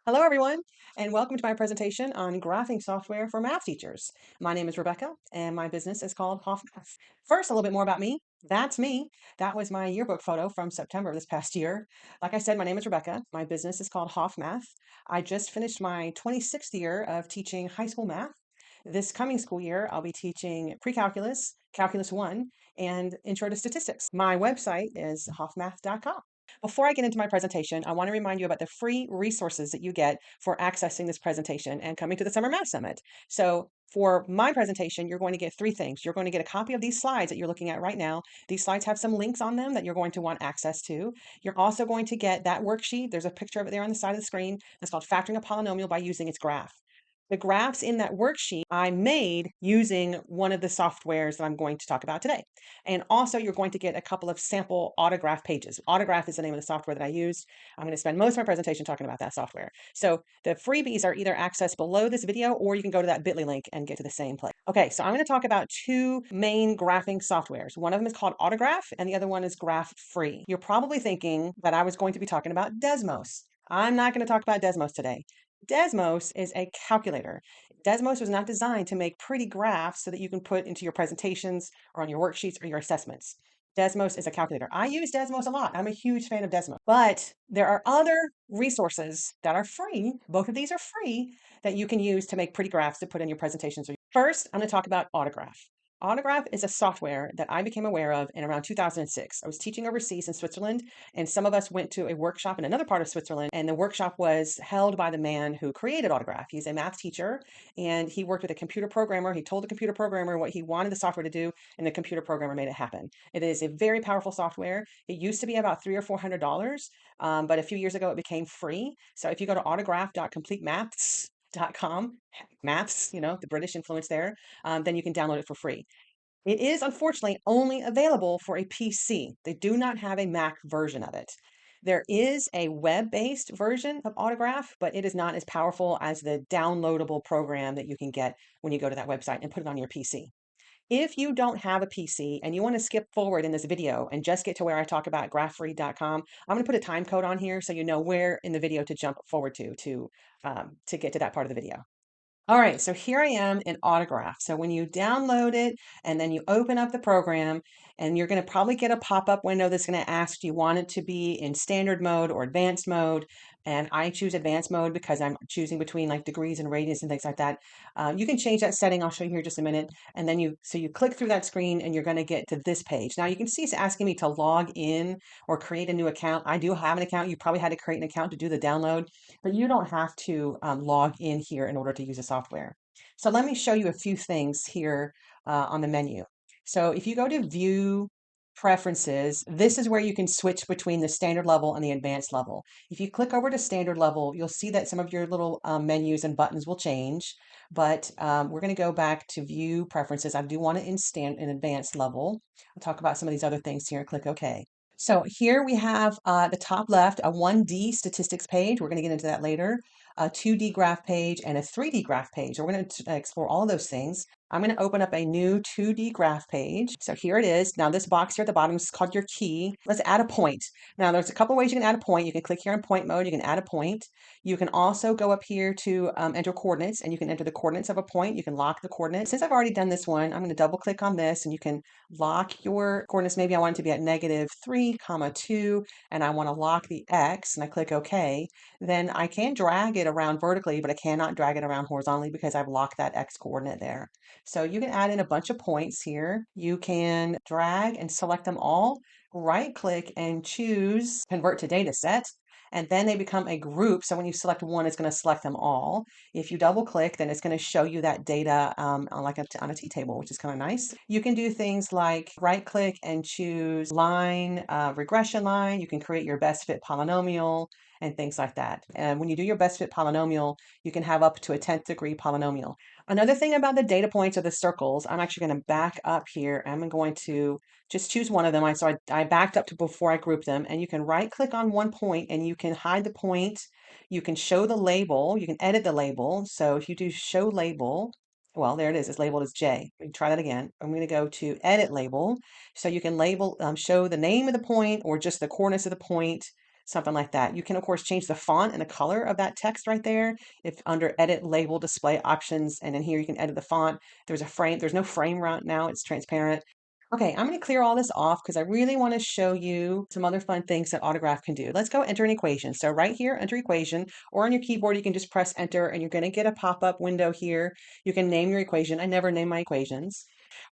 Hello, everyone, and welcome to my presentation on graphing software for math teachers. My name is Rebecca, and my business is called Hoff Math. First, a little bit more about me. That's me. That was my yearbook photo from September of this past year. Like I said, my name is Rebecca. My business is called Hoff Math. I just finished my 26th year of teaching high school math. This coming school year, I'll be teaching pre-calculus, calculus 1, and intro to statistics. My website is hoffmath.com. Before I get into my presentation, I want to remind you about the free resources that you get for accessing this presentation and coming to the Summer Math Summit. So for my presentation, you're going to get three things. You're going to get a copy of these slides that you're looking at right now. These slides have some links on them that you're going to want access to. You're also going to get that worksheet. There's a picture of it there on the side of the screen. That's called Factoring a Polynomial by Using its Graph. The graphs in that worksheet I made using one of the softwares that I'm going to talk about today. And also you're going to get a couple of sample autograph pages. Autograph is the name of the software that I used. I'm going to spend most of my presentation talking about that software. So the freebies are either accessed below this video or you can go to that bit.ly link and get to the same place. Okay, so I'm going to talk about two main graphing softwares. One of them is called Autograph and the other one is Graph Free. You're probably thinking that I was going to be talking about Desmos. I'm not going to talk about Desmos today. Desmos is a calculator. Desmos was not designed to make pretty graphs so that you can put into your presentations or on your worksheets or your assessments. Desmos is a calculator. I use Desmos a lot. I'm a huge fan of Desmos. But there are other resources that are free. Both of these are free that you can use to make pretty graphs to put in your presentations. First, I'm going to talk about Autograph. Autograph is a software that I became aware of in around 2006. I was teaching overseas in Switzerland, and some of us went to a workshop in another part of Switzerland, and the workshop was held by the man who created Autograph. He's a math teacher, and he worked with a computer programmer. He told the computer programmer what he wanted the software to do, and the computer programmer made it happen. It is a very powerful software. It used to be about $300 or $400, but a few years ago it became free. So if you go to autograph.completemaths.com, maths, the British influence there, then you can download it for free. It is unfortunately only available for a PC. They do not have a Mac version of it. There is a web-based version of Autograph, but it is not as powerful as the downloadable program that you can get when you go to that website and put it on your PC. If you don't have a PC and you want to skip forward in this video and just get to where I talk about graphree.com, I'm going to put a time code on here so you know where in the video to jump forward to get to that part of the video. All right, so here I am in Autograph. So when you download it and then you open up the program, and you're going to probably get a pop-up window that's going to ask, do you want it to be in standard mode or advanced mode? And I choose advanced mode because I'm choosing between like degrees and radians and things like that. You can change that setting. I'll show you here in just a minute. And then you click through that screen and you're going to get to this page. Now you can see it's asking me to log in or create a new account. I do have an account. You probably had to create an account to do the download, but you don't have to log in here in order to use the software. So let me show you a few things here on the menu. So if you go to View Preferences, this is where you can switch between the standard level and the advanced level. If you click over to standard level, you'll see that some of your little menus and buttons will change, but we're going to go back to View Preferences. I do want it in advanced level. I'll talk about some of these other things here and click OK. So here we have the top left, a 1D statistics page. We're going to get into that later. A 2D graph page and a 3D graph page. So we're going to explore all of those things. I'm going to open up a new 2D graph page. So here it is. Now this box here at the bottom is called your key. Let's add a point. Now there's a couple ways you can add a point. You can click here in point mode. You can add a point. You can also go up here to enter coordinates, and you can enter the coordinates of a point. You can lock the coordinates. Since I've already done this one, I'm going to double click on this and you can lock your coordinates. Maybe I want it to be at -3, 2, and I want to lock the X, and I click OK. Then I can drag it around vertically, but I cannot drag it around horizontally because I've locked that X coordinate there. So you can add in a bunch of points here. You can drag and select them all, right click and choose Convert to Data Set, and then they become a group. So when you select one, it's going to select them all. If you double click, then it's going to show you that data on a t-table, which is kind of nice. You can do things like right click and choose line, regression line. You can create your best fit polynomial and things like that. And when you do your best fit polynomial, you can have up to a 10th degree polynomial. Another thing about the data points or the circles, I'm actually going to back up here. I'm going to just choose one of them. I backed up to before I grouped them, and you can right click on one point and you can hide the point. You can show the label. You can edit the label. So if you do show label, well, there it is. It's labeled as J. We can try that again. I'm going to go to edit label. So you can label, show the name of the point or just the coordinates of the point. something like that. You can, of course, change the font and the color of that text right there. If under edit, label, display options, and then here you can edit the font. There's a frame, there's no frame right now, it's transparent. Okay, I'm going to clear all this off because I really want to show you some other fun things that Autograph can do. Let's go enter an equation. So right here, enter equation, or on your keyboard, you can just press enter and you're going to get a pop-up window here. You can name your equation. I never name my equations.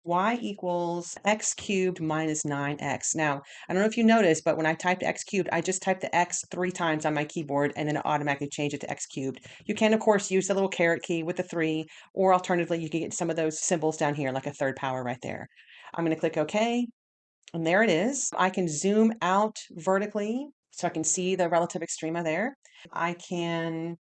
Y equals x cubed minus 9x. Now, I don't know if you noticed, but when I typed x cubed, I just typed the x 3 times on my keyboard and then it automatically changed it to x cubed. You can, of course, use the little caret key with the 3, or alternatively, you can get some of those symbols down here, like a third power right there. I'm going to click OK, and there it is. I can zoom out vertically so I can see the relative extrema there. I can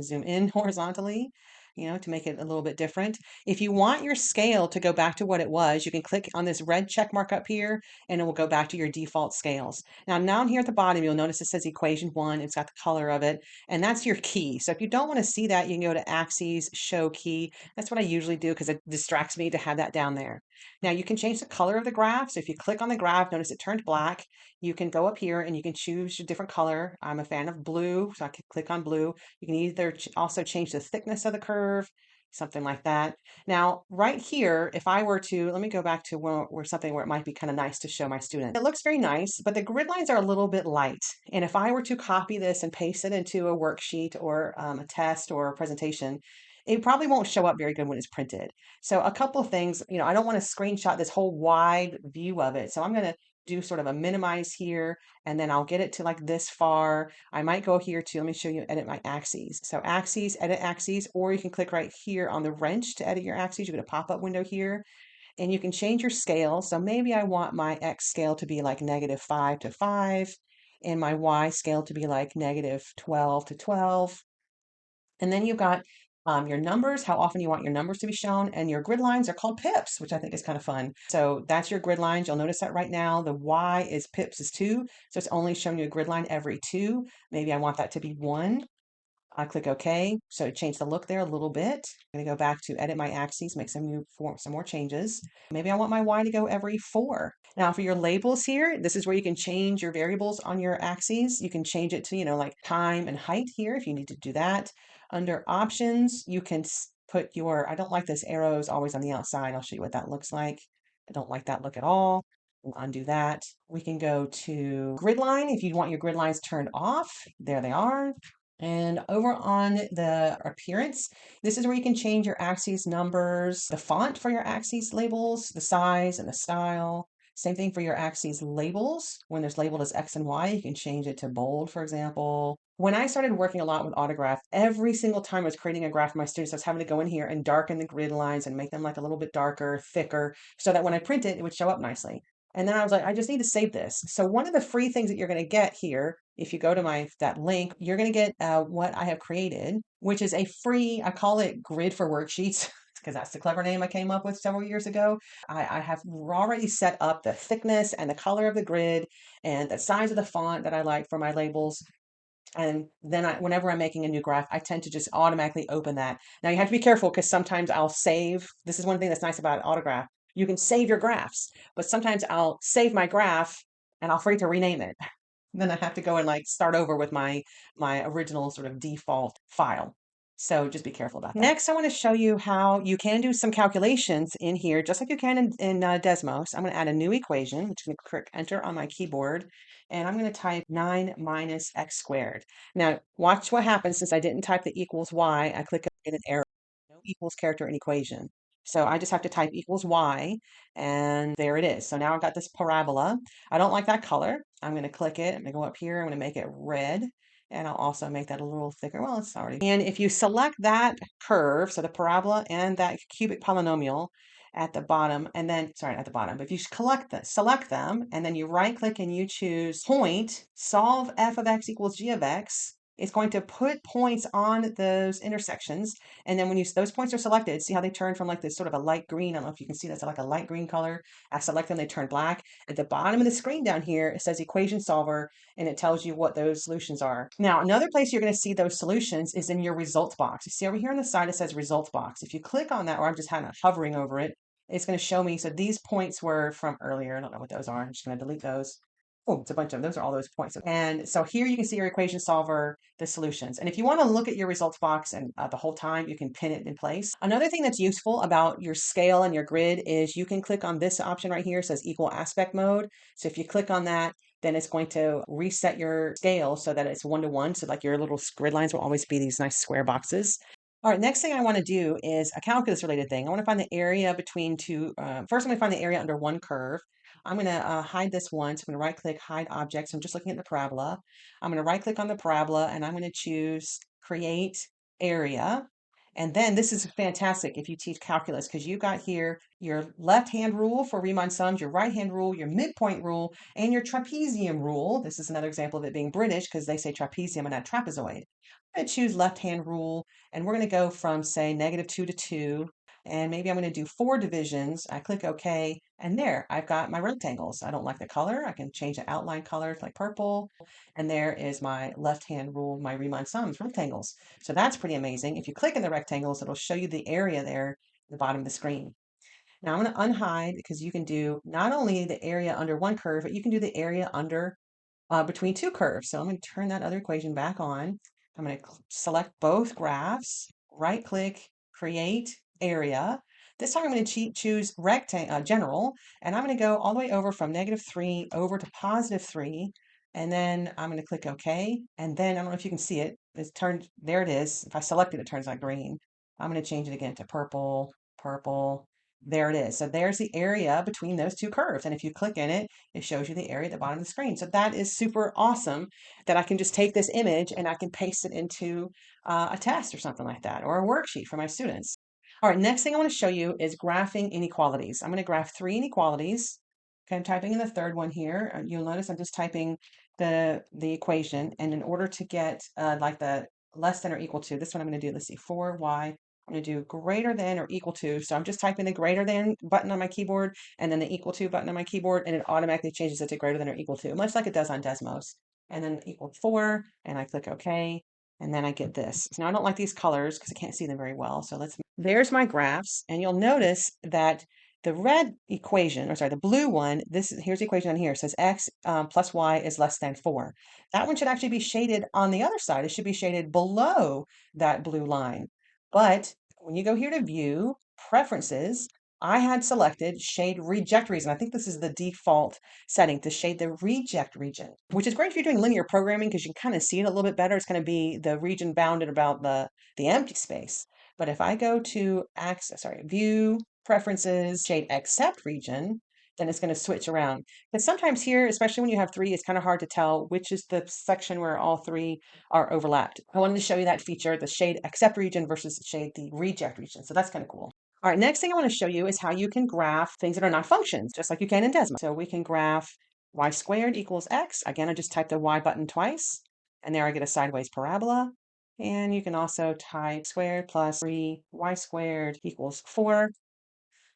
zoom in horizontally, to make it a little bit different. If you want your scale to go back to what it was, you can click on this red check mark up here and it will go back to your default scales. Now down here at the bottom, you'll notice it says equation 1. It's got the color of it, and that's your key. So if you don't want to see that, you can go to axes, show key. That's what I usually do because it distracts me to have that down there. Now you can change the color of the graph. So if you click on the graph, notice it turned black. You can go up here and you can choose your different color. I'm a fan of blue, so I can click on blue. You can either also change the thickness of the curve, something like that. Now, right here, if I were to, let me go back to where something where it might be kind of nice to show my student. It looks very nice, but the grid lines are a little bit light. And if I were to copy this and paste it into a worksheet or a test or a presentation, it probably won't show up very good when it's printed. So a couple of things, I don't want to screenshot this whole wide view of it. So I'm going to do sort of a minimize here, and then I'll get it to like this far. I might go here to, let me show you, edit my axes. So axes, edit axes, or you can click right here on the wrench to edit your axes. You get a pop-up window here, and you can change your scale. So maybe I want my X scale to be like -5 to 5, and my Y scale to be like -12 to 12. And then you've got your numbers, how often you want your numbers to be shown, and your grid lines are called pips, which I think is kind of fun. So that's your grid lines. You'll notice that right now the Y is pips is 2, so it's only showing you a grid line every 2. Maybe I want that to be 1. I click OK. So change the look there a little bit. I'm going to go back to edit my axes, make some more changes. Maybe I want my Y to go every 4. Now for your labels here, this is where you can change your variables on your axes. You can change it to, like time and height here if you need to do that. Under options, you can put your, I don't like this arrows always on the outside. I'll show you what that looks like. I don't like that look at all. We'll undo that. We can go to grid line if you want your grid lines turned off. There they are. And over on the appearance, this is where you can change your axes numbers, the font for your axes labels, the size and the style. Same thing for your axes labels. When there's labeled as X and Y, you can change it to bold, for example. When I started working a lot with Autograph, every single time I was creating a graph for my students, I was having to go in here and darken the grid lines and make them like a little bit darker, thicker, so that when I print it, it would show up nicely. And then I was like, I just need to save this. So one of the free things that you're going to get here, if you go to that link, you're going to get what I have created, which is a free, I call it Grid for Worksheets, because that's the clever name I came up with several years ago. I have already set up the thickness and the color of the grid and the size of the font that I like for my labels. And then whenever I'm making a new graph, I tend to just automatically open that. Now you have to be careful because sometimes I'll save. This is one thing that's nice about Autograph. You can save your graphs, but sometimes I'll save my graph and I'll forget to rename it. Then I have to go and like start over with my original sort of default file. So just be careful about that. Next, I want to show you how you can do some calculations in here, just like you can in Desmos. I'm going to add a new equation, which I'm going to click enter on my keyboard, and I'm going to type 9 minus x squared. Now, watch what happens since I didn't type the equals y. I click in an arrow, no equals character in equation. So I just have to type equals y, and there it is. So now I've got this parabola. I don't like that color. I'm going to click it. I'm going to go up here. I'm going to make it red. And I'll also make that a little thicker. Well, it's already. And if you select that curve, so the parabola and that cubic polynomial at the bottom, and then, sorry, at the bottom, but if you select them, and then you right click and you choose point, solve f of x equals g of x, it's going to put points on those intersections. And then when those points are selected, see how they turn from like this sort of a light green. I don't know if you can see that's like a light green color. I select them, they turn black. At the bottom of the screen down here, it says equation solver, and it tells you what those solutions are. Now, another place you're going to see those solutions is in your results box. You see over here on the side, it says results box. If you click on that, or I'm just kind of hovering over it, it's going to show me. So these points were from earlier. I don't know what those are. I'm just going to delete those. Oh, it's a bunch of them. Those are all those points. And so here you can see your equation solver, the solutions. And if you want to look at your results box and the whole time, you can pin it in place. Another thing that's useful about your scale and your grid is you can click on this option right here. It says equal aspect mode. So if you click on that, then it's going to reset your scale so that it's 1-to-1. So like your little grid lines will always be these nice square boxes. All right, next thing I want to do is a calculus related thing. I want to find the area between two, first I'm going to find the area under one curve. I'm going to hide this one. So I'm going to right click, hide objects. I'm just looking at the parabola. I'm going to right click on the parabola and I'm going to choose create area. And then this is fantastic if you teach calculus because you got here your left-hand rule for Riemann sums, your right-hand rule, your midpoint rule, and your trapezium rule. This is another example of it being British because they say trapezium and not trapezoid. I'm going to choose left-hand rule and we're going to go from say -2 to 2 and maybe I'm going to do 4 divisions. I click OK, and there I've got my rectangles. I don't like the color. I can change the outline color to like purple, and there is my left-hand rule, my Riemann sums rectangles. So that's pretty amazing. If you click in the rectangles, it'll show you the area there at the bottom of the screen. Now I'm going to unhide because you can do not only the area under one curve, but you can do the area under between two curves. So I'm going to turn that other equation back on. I'm going to select both graphs, right click, create area. This time I'm going to choose rectangle, general, and I'm going to go all the way over from -3 over to +3. And then I'm going to click OK. And then I don't know if you can see it. It's turned, there it is. If I select it, it turns like green. I'm going to change it again to purple, purple. There it is. So there's the area between those two curves. And if you click in it, it shows you the area at the bottom of the screen. So that is super awesome that I can just take this image and I can paste it into a test or something like that, or a worksheet for my students. All right, next thing I want to show you is graphing inequalities. I'm going to graph 3 inequalities. Okay, I'm typing in the third one here. You'll notice I'm just typing the equation. And in order to get like the less than or equal to, this one I'm going to do, let's see, 4y. I'm going to do greater than or equal to. So I'm just typing the greater than button on my keyboard and then the equal to button on my keyboard, and it automatically changes it to greater than or equal to, much like it does on Desmos. And then equal to 4, and I click OK, and then I get this. Now I don't like these colors because I can't see them very well. So there's my graphs, and you'll notice that the red equation, or sorry, the blue one, here's the equation on here. It says x plus y is less than 4. That one should actually be shaded on the other side. It should be shaded below that blue line. But when you go here to view preferences, I had selected shade reject region. I think this is the default setting to shade the reject region, which is great if you're doing linear programming because you can kind of see it a little bit better. It's going to be the region bounded about the empty space. But if I go to view preferences, shade accept region, then it's going to switch around. But sometimes here, especially when you have 3, it's kind of hard to tell which is the section where all 3 are overlapped. I wanted to show you that feature, the shade accept region versus shade the reject region. So that's kind of cool. All right, next thing I want to show you is how you can graph things that are not functions, just like you can in Desmos. So we can graph y squared equals x. Again, I just typed the y button twice, and there I get a sideways parabola. And you can also type squared plus 3y squared equals 4.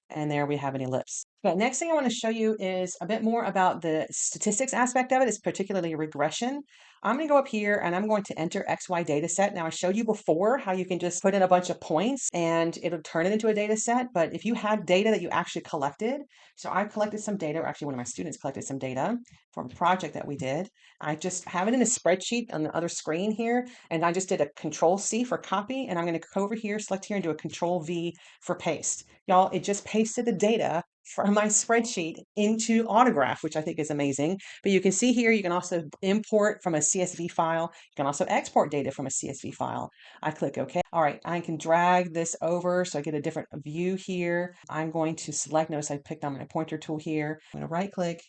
And there we have an ellipse. But next thing I want to show you is a bit more about the statistics aspect of it. It's particularly regression. I'm going to go up here and I'm going to enter XY data set. Now I showed you before how you can just put in a bunch of points and it'll turn it into a data set. But if you have data that you actually collected, so I collected some data, or actually one of my students collected some data from a project that we did. I just have it in a spreadsheet on the other screen here. And I just did a Control C for copy. And I'm going to go over here, select here and do a Control V for paste. Y'all, it just pasted the data from my spreadsheet into Autograph, which I think is amazing. But you can see here, you can also import from a CSV file. You can also export data from a CSV file. I click OK. All right, I can drag this over so I get a different view here. I'm going to select, notice I picked on my pointer tool here. I'm going to right click,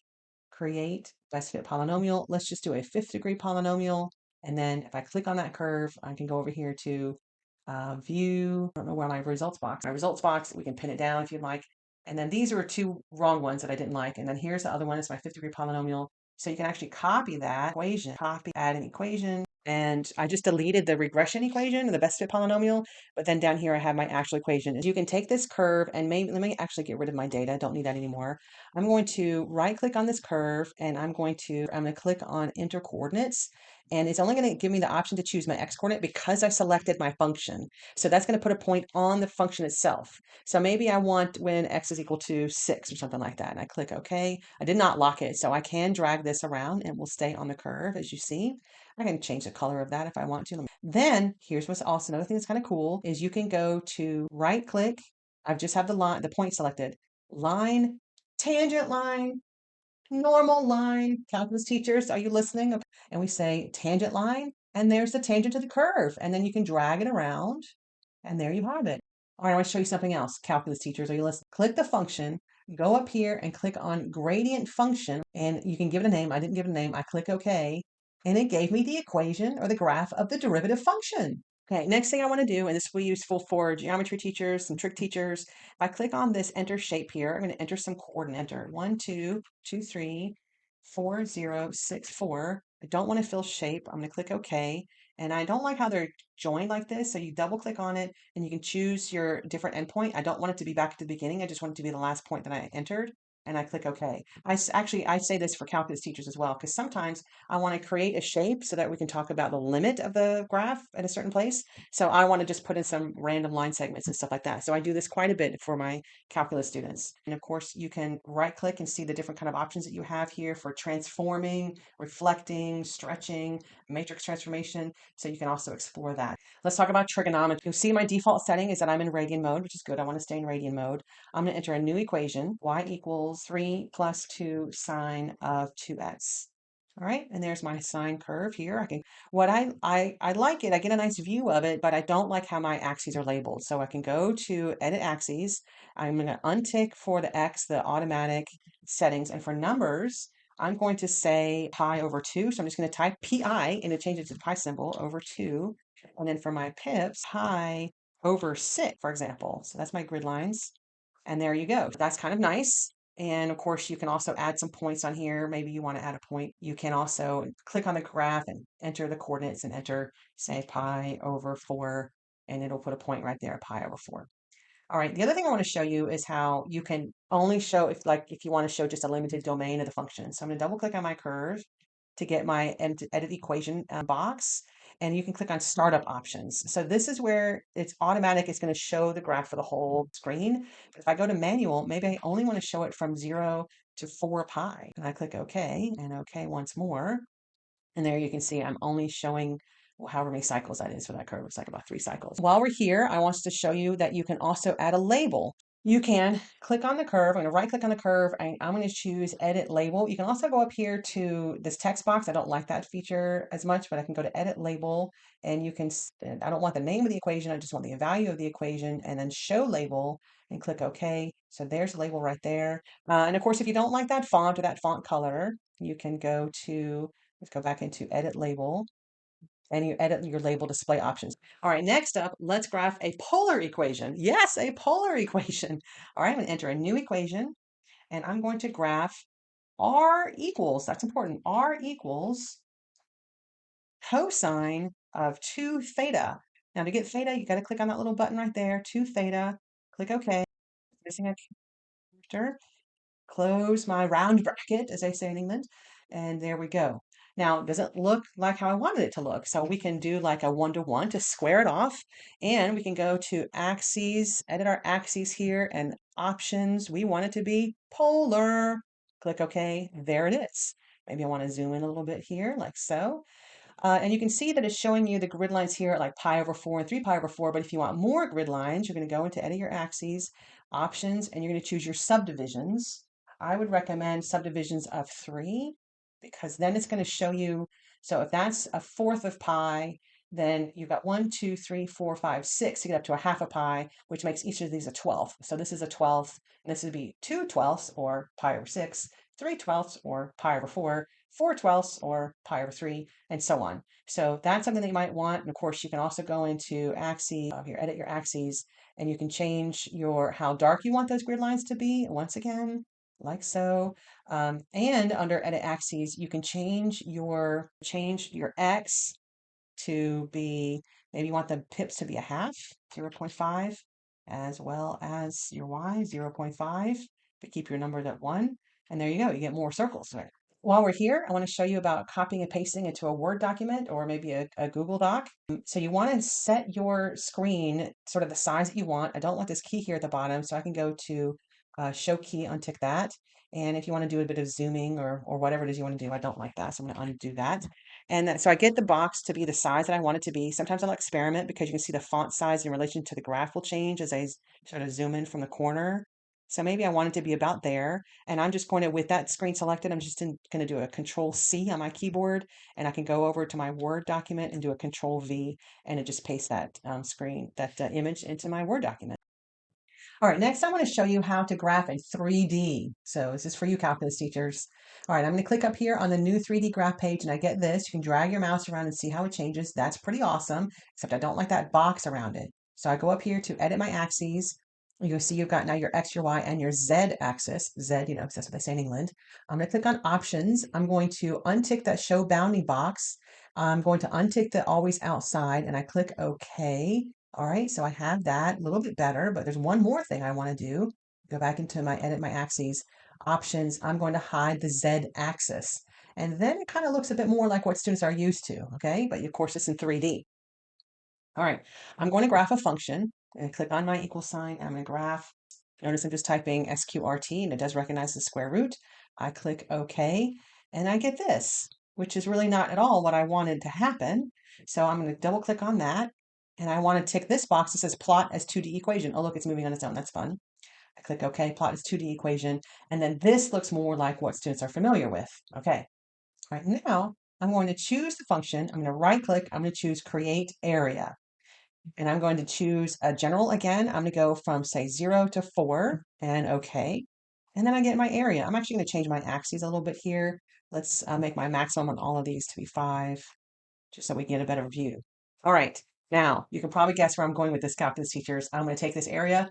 create best fit polynomial. Let's just do a 5th degree polynomial. And then if I click on that curve, I can go over here to view, I don't know where my results box, we can pin it down if you'd like. And then these are 2 wrong ones that I didn't like. And then here's the other one, it's my 5th degree polynomial. So you can actually copy that equation, add an equation. And I just deleted the regression equation, the best fit polynomial. But then down here, I have my actual equation. You can take this curve and let me actually get rid of my data. Don't need that anymore. I'm going to right click on this curve and I'm going to click on enter coordinates. and it's only going to give me the option to choose my x coordinate because I selected my function. So that's going to put a point on the function itself. So maybe I want when x is equal to 6 or something like that, and I click OK. I did not lock it, so I can drag this around and will stay on the curve, as you see. I can change the color of that if I want to. Then here's what's also another thing that's kind of cool is you can go to right click. I just have the line, the point selected, line, tangent line, normal line. Calculus teachers, are you listening? Okay. And we say tangent line, and there's the tangent to the curve. And then you can drag it around, and there you have it. All right, I want to show you something else. Calculus teachers, are you listening? Click the function, go up here and click on gradient function, and you can give it a name. I didn't give it a name. I click OK, and it gave me the equation or the graph of the derivative function. Okay, next thing I want to do, and this will be useful for geometry teachers, some trig teachers. If I click on this enter shape here, I'm going to enter some coordinate. Enter 1, 2, 2, 3, 4, 0, 6, 4. I don't want to fill shape. I'm going to click OK. And I don't like how they're joined like this. So you double click on it and you can choose your different endpoint. I don't want it to be back at the beginning. I just want it to be the last point that I entered. And I click OK. Actually, I say this for calculus teachers as well, because sometimes I want to create a shape so that we can talk about the limit of the graph at a certain place. So I want to just put in some random line segments and stuff like that. So I do this quite a bit for my calculus students. And of course, you can right click and see the different kind of options that you have here for transforming, reflecting, stretching, matrix transformation. So you can also explore that. Let's talk about trigonometry. You'll see my default setting is that I'm in radian mode, which is good. I want to stay in radian mode. I'm going to enter a new equation, y equals 3 plus 2 sine of 2x. All right, and there's my sine curve here. I like it. I get a nice view of it, but I don't like how my axes are labeled. So I can go to edit axes. I'm going to untick for the x, the automatic settings, and for numbers, I'm going to say pi over 2. So I'm just going to type pi and it changes to the pi symbol over 2. And then for my pips, pi over 6, for example. So that's my grid lines. And there you go. That's kind of nice. And of course, you can also add some points on here. Maybe you want to add a point. You can also click on the graph and enter the coordinates and enter, say, pi over 4, and it'll put a point right there, pi over 4. All right, the other thing I want to show you is how you can only show if you want to show just a limited domain of the function. So I'm going to double click on my curve to get my edit equation box, and you can click on startup options. So this is where it's automatic. It's going to show the graph for the whole screen. But if I go to manual, maybe I only want to show it from 0 to 4 pi. And I click OK and OK once more. And there you can see I'm only showing however many cycles that is for that curve. It's like about 3 cycles. While we're here, I want to show you that you can also add a label. You can click on the curve. I'm going to right click on the curve. I'm going to choose edit label. You can also go up here to this text box. I don't like that feature as much, but I can go to edit label and you can, I don't want the name of the equation. I just want the value of the equation and then show label and click OK. So there's the label right there. And of course, if you don't like that font or that font color, you can go to, let's go back into edit label and you edit your label display options. All right, next up, let's graph a polar equation. Yes, a polar equation. All right, I'm going to enter a new equation and I'm going to graph r equals, that's important, r equals cosine of 2 theta. Now to get theta, you got to click on that little button right there, 2 theta, click OK. Missing a character. Close my round bracket, as they say in England, and there we go. Now, it doesn't look like how I wanted it to look, so we can do like a 1-to-1 to square it off, and we can go to axes, edit our axes here, and options. We want it to be polar. Click OK. There it is. Maybe I want to zoom in a little bit here, like so. And you can see that it's showing you the grid lines here at like pi over 4 and 3 pi over 4. But if you want more grid lines, you're going to go into edit your axes, options, and you're going to choose your subdivisions. I would recommend subdivisions of 3 because then it's going to show you. So if that's a fourth of pi, then you've got 1, 2, 3, 4, 5, 6 to get up to a half a pi, which makes each of these a 12th. So this is a 12th, and this would be 2 twelfths or pi over 6, 3 twelfths or pi over 4, 4 twelfths or pi over 3, and so on. So that's something that you might want. And of course, you can also go into axes, here, edit your axes, and you can change your how dark you want those grid lines to be. Once again, like so. And under edit axes, you can change your x to be, maybe you want the pips to be a half, 0.5, as well as your y, 0.5, but keep your numbers at 1. And there you go, you get more circles there. while we're here, I want to show you about copying and pasting into a Word document or maybe a Google Doc. So you want to set your screen sort of the size that you want. I don't want this key here at the bottom, so I can go to show key, untick that. And if you want to do a bit of zooming or whatever it is you want to do, I don't like that, so I'm going to undo that. And so I get the box to be the size that I want it to be. Sometimes I'll experiment because you can see the font size in relation to the graph will change as I sort of zoom in from the corner. So maybe I want it to be about there. And I'm just going to, with that screen selected, I'm just going to do a Control C on my keyboard, and I can go over to my Word document and do a Control V, and it just pastes that image into my Word document. All right, next I want to show you how to graph in 3D. So this is for you calculus teachers. All right, I'm going to click up here on the new 3D graph page, and I get this. You can drag your mouse around and see how it changes. That's pretty awesome, except I don't like that box around it. So I go up here to edit my axes. You'll see you've got now your X, your Y, and your Z axis. Z, you know, because that's what they say in England. I'm going to click on options. I'm going to untick that show bounding box. I'm going to untick the always outside, and I click OK. All right, so I have that a little bit better, but there's one more thing I want to do. Go back into my edit my axes options. I'm going to hide the Z axis. And then it kind of looks a bit more like what students are used to, okay? But of course, it's in 3D. All right, I'm going to graph a function and click on my equal sign. I'm going to graph. Notice I'm just typing SQRT and it does recognize the square root. I click OK and I get this, which is really not at all what I wanted to happen. So I'm going to double click on that. And I want to tick this box that says plot as 2D equation. Oh, look, it's moving on its own. That's fun. I click OK, plot as 2D equation. And then this looks more like what students are familiar with. Okay. Right now, I'm going to choose the function. I'm going to right click. I'm going to choose create area. And I'm going to choose a general again. I'm going to go from say 0 to 4 and OK. And then I get my area. I'm actually going to change my axes a little bit here. Let's make my maximum on all of these to be 5, just so we get a better view. All right. Now, you can probably guess where I'm going with this calculus teachers. I'm going to take this area.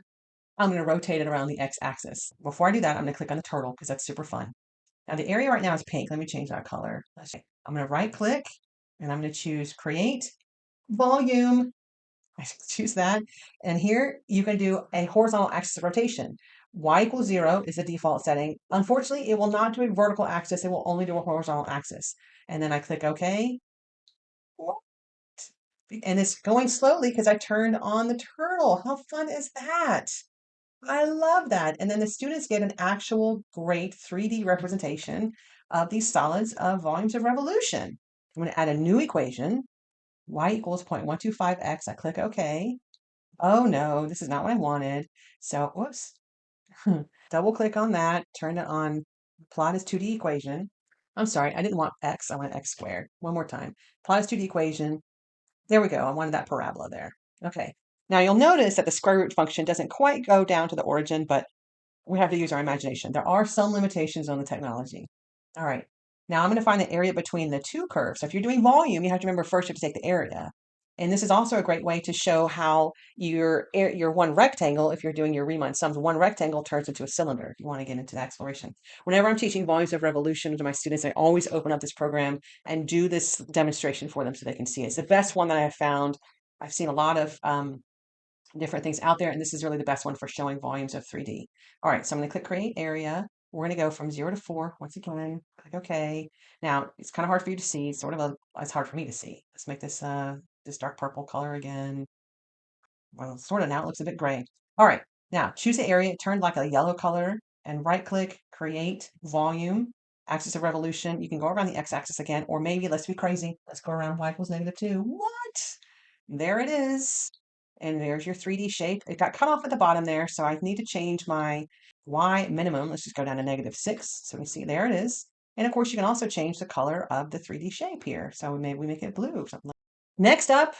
I'm going to rotate it around the x-axis. Before I do that, I'm going to click on the turtle because that's super fun. Now, the area right now is pink. Let me change that color. I'm going to right click and I'm going to choose create volume. I choose that. And here you can do a horizontal axis of rotation. Y equals 0 is the default setting. Unfortunately, it will not do a vertical axis. It will only do a horizontal axis. And then I click OK. And it's going slowly because I turned on the turtle. How fun is that? I love that. And then the students get an actual great 3D representation of these solids of volumes of revolution. I'm going to add a new equation. Y equals 0.125x. I click OK. Oh no, this is not what I wanted. So, whoops. Double click on that, turn it on. Plot is 2D equation. I'm sorry, I didn't want x, I want x squared. One more time. Plot is 2D equation. There we go. I wanted that parabola there. Okay. Now you'll notice that the square root function doesn't quite go down to the origin, but we have to use our imagination. There are some limitations on the technology. All right. Now I'm going to find the area between the two curves. So if you're doing volume, you have to remember first you have to take the area. And this is also a great way to show how your one rectangle, if you're doing your Riemann sums, one rectangle turns into a cylinder. If you want to get into that exploration. Whenever I'm teaching volumes of revolution to my students, I always open up this program and do this demonstration for them so they can see it. It's the best one that I have found. I've seen a lot of different things out there, and this is really the best one for showing volumes of 3D. All right, so I'm going to click create area. We're going to go from 0 to 4 once again. Click OK. Now it's kind of hard for you to see. It's it's hard for me to see. Let's make this dark purple color again. Well, sort of now it looks a bit gray. All right, now choose the area. It turned like a yellow color, and right click create volume. Axis of revolution. You can go around the x-axis again, or maybe let's be crazy. Let's go around y equals -2. What? There it is. And there's your 3D shape. It got cut off at the bottom there, so I need to change my y minimum. Let's just go down to -6. So we see there it is. And of course, you can also change the color of the 3D shape here. So maybe we make it blue or something. Next up,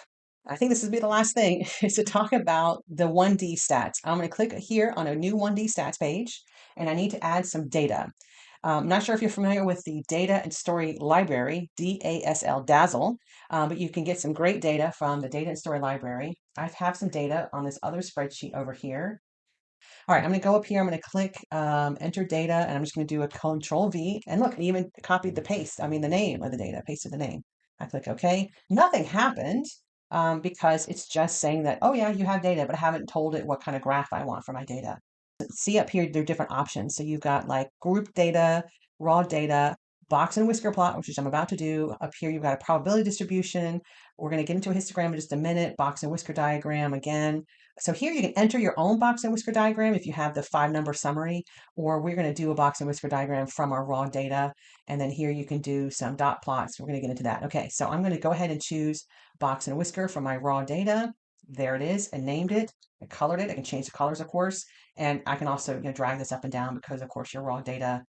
I think this will be the last thing, is to talk about the 1D stats. I'm going to click here on a new 1D stats page, and I need to add some data. I'm not sure if you're familiar with the Data and Story Library, DASL, Dazzle, but you can get some great data from the Data and Story Library. I have some data on this other spreadsheet over here. All right, I'm going to go up here. I'm going to click enter data, and I'm just going to do a Control V. And look, it even copied the name of the data, pasted the name. I click OK. Nothing happened because it's just saying that, oh yeah, you have data, but I haven't told it what kind of graph I want for my data. See up here, there are different options. So you've got like group data, raw data, box and whisker plot, which is I'm about to do. Up here, you've got a probability distribution. We're going to get into a histogram in just a minute, box and whisker diagram again. So here you can enter your own box and whisker diagram if you have the 5-number summary, or we're going to do a box and whisker diagram from our raw data. And then here you can do some dot plots. We're going to get into that. Okay, so I'm going to go ahead and choose box and whisker from my raw data. There it is. I named it. I colored it. I can change the colors, of course. And I can also drag this up and down because, of course, your raw data,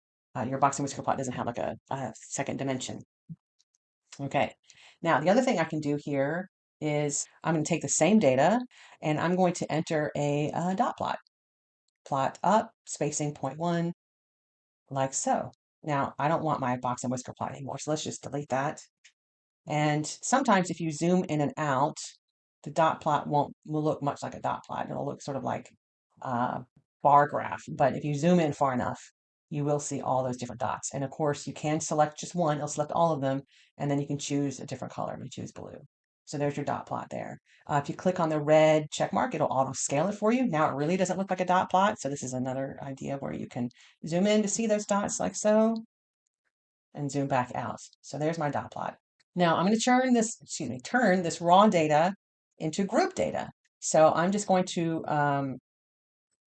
your box and whisker plot doesn't have like a second dimension. Okay. Now, the other thing I can do here is I'm going to take the same data and I'm going to enter a dot plot. Plot up, spacing 0.1, like so. Now, I don't want my box and whisker plot anymore, so let's just delete that. And sometimes if you zoom in and out, the dot plot will look much like a dot plot. It'll look sort of like a bar graph. But if you zoom in far enough, you will see all those different dots. And of course, you can select just one. It'll select all of them, and then you can choose a different color. I'm going to choose blue. So there's your dot plot there. If you click on the red check mark, it'll auto scale it for you. Now it really doesn't look like a dot plot. So this is another idea where you can zoom in to see those dots like so, and zoom back out. So there's my dot plot. Now I'm going to turn this raw data into group data. So I'm just going to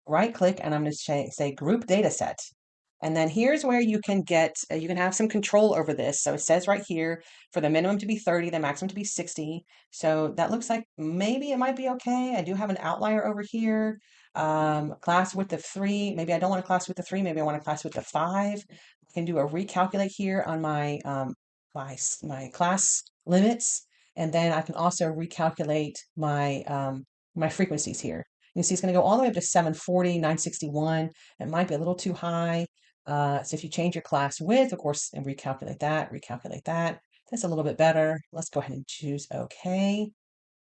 right click and I'm going to say group data set. And then here's where you can you can have some control over this. So it says right here for the minimum to be 30, the maximum to be 60. So that looks like maybe it might be okay. I do have an outlier over here. Class width of 3. Maybe I don't want a class width of 3. Maybe I want a class width of 5. I can do a recalculate here on my my class limits, and then I can also recalculate my my frequencies here. You can see it's going to go all the way up to 740, 961. It might be a little too high. So if you change your class width, of course, and recalculate that, that's a little bit better. Let's go ahead and choose OK.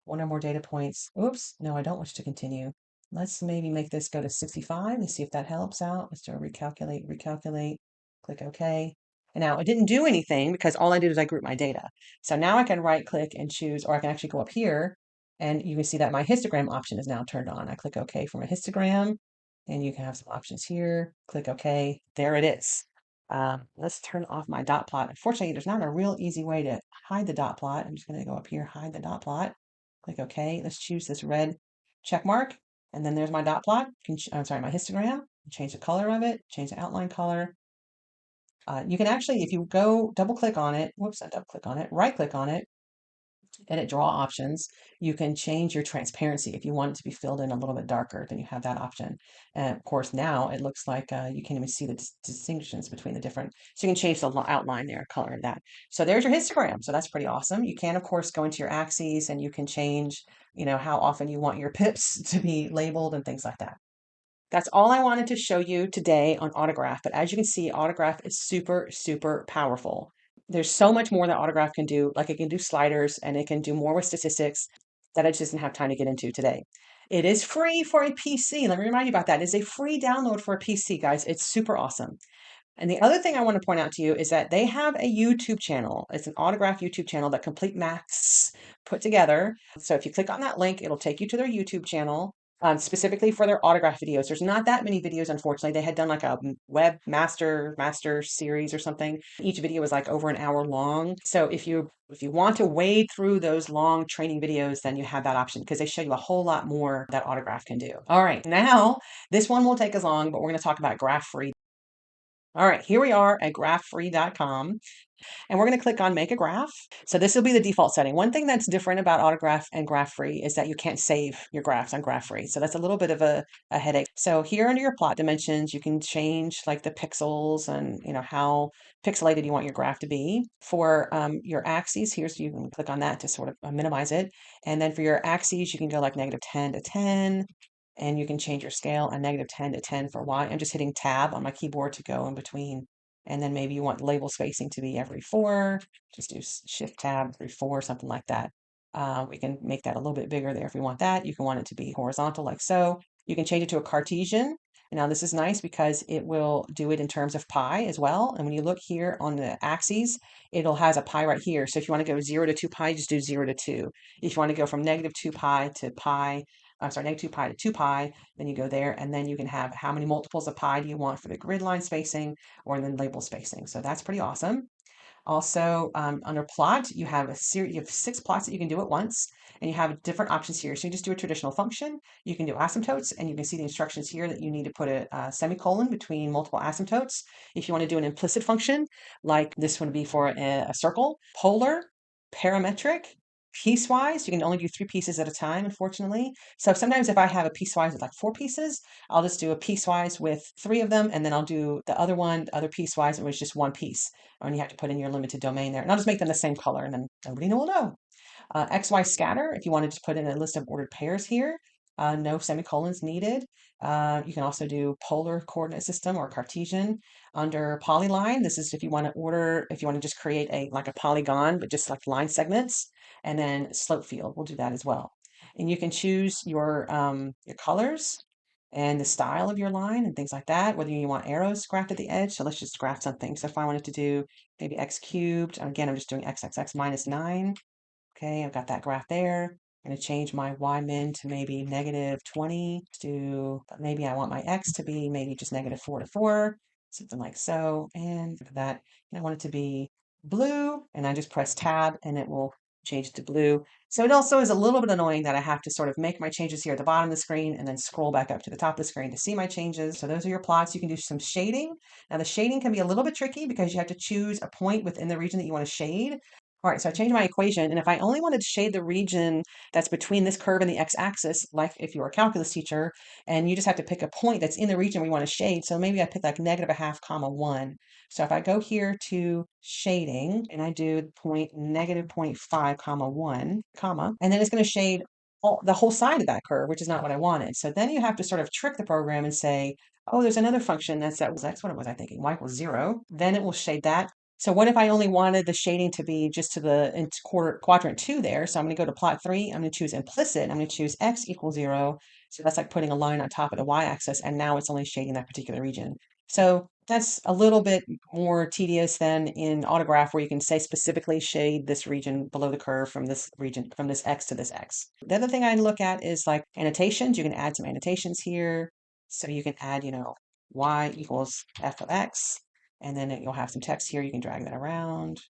One or more data points. Oops, no, I don't wish to continue. Let's maybe make this go to 65 and see if that helps out. Let's do a recalculate, click OK. And now it didn't do anything because all I did is I grouped my data. So now I can right click and choose, or I can actually go up here and you can see that my histogram option is now turned on. I click OK for my histogram and you can have some options here. Click OK. There it is. Let's turn off my dot plot. Unfortunately, there's not a real easy way to hide the dot plot. I'm just going to go up here, hide the dot plot. Click OK. Let's choose this red check mark. And then there's my dot plot. I'm sorry, my histogram. Change the color of it, change the outline color. You can actually, if you go double click on it, whoops, I double click on it, right click on it, edit draw options, you can change your transparency. If you want it to be filled in a little bit darker, then you have that option. And of course, now it looks like you can't even see the distinctions between the different. So you can change the outline there, color of that. So there's your histogram. So that's pretty awesome. You can, of course, go into your axes and you can change, how often you want your pips to be labeled and things like that. That's all I wanted to show you today on Autograph. But as you can see, Autograph is super, super powerful. There's so much more that Autograph can do. Like it can do sliders and it can do more with statistics that I just didn't have time to get into today. It is free for a PC. Let me remind you about that. It is a free download for a PC, guys. It's super awesome. And the other thing I want to point out to you is that they have a YouTube channel. It's an Autograph YouTube channel that Complete Max put together. So if you click on that link, it'll take you to their YouTube channel. Specifically for their autograph videos. There's not that many videos, unfortunately. They had done like a web master series or something. Each video was like over an hour long. So if you want to wade through those long training videos, then you have that option because they show you a whole lot more that Autograph can do. All right, now this one won't take as long, but we're going to talk about graph free. All right, here we are at graph-free.com. And we're going to click on make a graph. So this will be the default setting. One thing that's different about Autograph and Graph Free is that you can't save your graphs on Graph Free. So that's a little bit of a headache. So here under your plot dimensions, you can change like the pixels and how pixelated you want your graph to be. For your axes, you can click on that to sort of minimize it. And then for your axes, you can go like -10 to 10. And you can change your scale on -10 to 10 for Y. I'm just hitting tab on my keyboard to go in between. And then maybe you want label spacing to be every 4. Just do shift tab every 4, something like that. We can make that a little bit bigger there if we want that. You can want it to be horizontal like so. You can change it to a Cartesian. Now this is nice because it will do it in terms of pi as well. And when you look here on the axes, it'll has a pi right here. So if you want to go 0 to 2 pi, just do 0 to 2. If you want to go from -2 pi to pi, -2 pi to 2 pi, then you go there, and then you can have how many multiples of pi do you want for the grid line spacing or then label spacing. So that's pretty awesome. Also, under plot, you have a series, you have 6 plots that you can do at once, and you have different options here. So you just do a traditional function, you can do asymptotes, and you can see the instructions here that you need to put a semicolon between multiple asymptotes. If you want to do an implicit function, like this would be for a circle, polar, parametric, piecewise, you can only do 3 pieces at a time, unfortunately. So sometimes if I have a piecewise with like 4 pieces, I'll just do a piecewise with 3 of them, and then I'll do the other one, the other piecewise, it was just 1 piece. And you have to put in your limited domain there. And I'll just make them the same color, and then nobody will know. XY scatter, if you want to just put in a list of ordered pairs here, no semicolons needed. You can also do polar coordinate system or Cartesian. Under polyline, this is if you want to order, if you want to just create a like a polygon, but just like line segments, and then slope field, we'll do that as well. And you can choose your colors and the style of your line and things like that, whether you want arrows graphed at the edge. So let's just graph something. So if I wanted to do maybe x cubed, again, I'm just doing xxx minus 9. Okay, I've got that graph there. I'm going to change my y min to maybe -20 to maybe I want my x to be maybe just -4 to 4, something like so. And look at that. And I want it to be blue, and I just press tab and it will change to blue. So it also is a little bit annoying that I have to sort of make my changes here at the bottom of the screen and then scroll back up to the top of the screen to see my changes. So those are your plots. You can do some shading. Now the shading can be a little bit tricky because you have to choose a point within the region that you want to shade. All right, so I changed my equation, and if I only wanted to shade the region that's between this curve and the x-axis, like if you're a calculus teacher, and you just have to pick a point that's in the region we want to shade, so maybe I pick like -0.5, 1. So if I go here to shading, and I do point -0.5, 1, comma, and then it's going to shade the whole side of that curve, which is not what I wanted. So then you have to sort of trick the program and say, oh, there's another function that's x, what was I thinking, y equals 0. Then it will shade that. So what if I only wanted the shading to be just to the quadrant 2 there? So I'm going to go to plot 3. I'm going to choose implicit. I'm going to choose x equals 0. So that's like putting a line on top of the y-axis, and now it's only shading that particular region. So that's a little bit more tedious than in autograph, where you can say specifically shade this region below the curve from this region, from this x to this x. The other thing I look at is like annotations. You can add some annotations here. So you can add, y equals f of x. And then you'll have some text here. You can drag that around.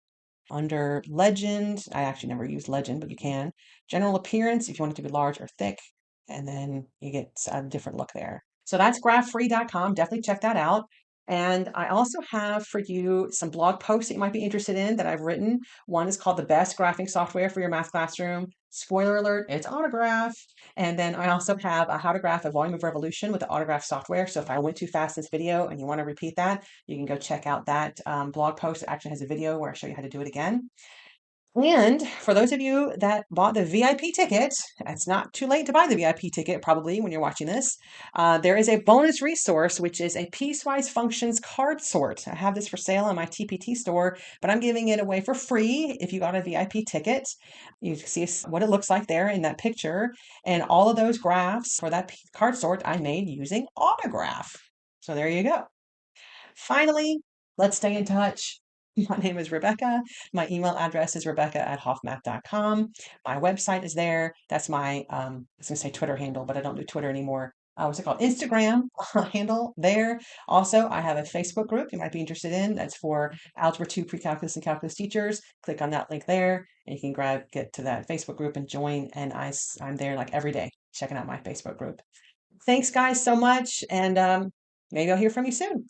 Under legend, I actually never use legend, but you can. General appearance, if you want it to be large or thick. And then you get a different look there. So that's graph-free.com. Definitely check that out. And I also have for you some blog posts that you might be interested in that I've written. One is called The Best Graphing Software for Your Math Classroom. Spoiler alert, it's autograph. And then I also have a How to Graph a Volume of Revolution with the autograph software. So if I went too fast in this video and you want to repeat that, you can go check out that blog post. It actually has a video where I show you how to do it again. And for those of you that bought the VIP ticket, it's not too late to buy the VIP ticket, probably when you're watching this. There is a bonus resource, which is a piecewise functions card sort. I have this for sale on my TPT store, but I'm giving it away for free if you got a VIP ticket. You see what it looks like there in that picture. And all of those graphs for that card sort I made using Autograph. So there you go. Finally, let's stay in touch. My name is Rebecca. My email address is rebecca@hoffmath.com. My website is there. That's my, I was going to say Twitter handle, but I don't do Twitter anymore. What's it called? Instagram handle there. Also, I have a Facebook group you might be interested in. That's for Algebra 2 pre-calculus and calculus teachers. Click on that link there, and you can get to that Facebook group and join. And I'm there like every day checking out my Facebook group. Thanks, guys, so much. And maybe I'll hear from you soon.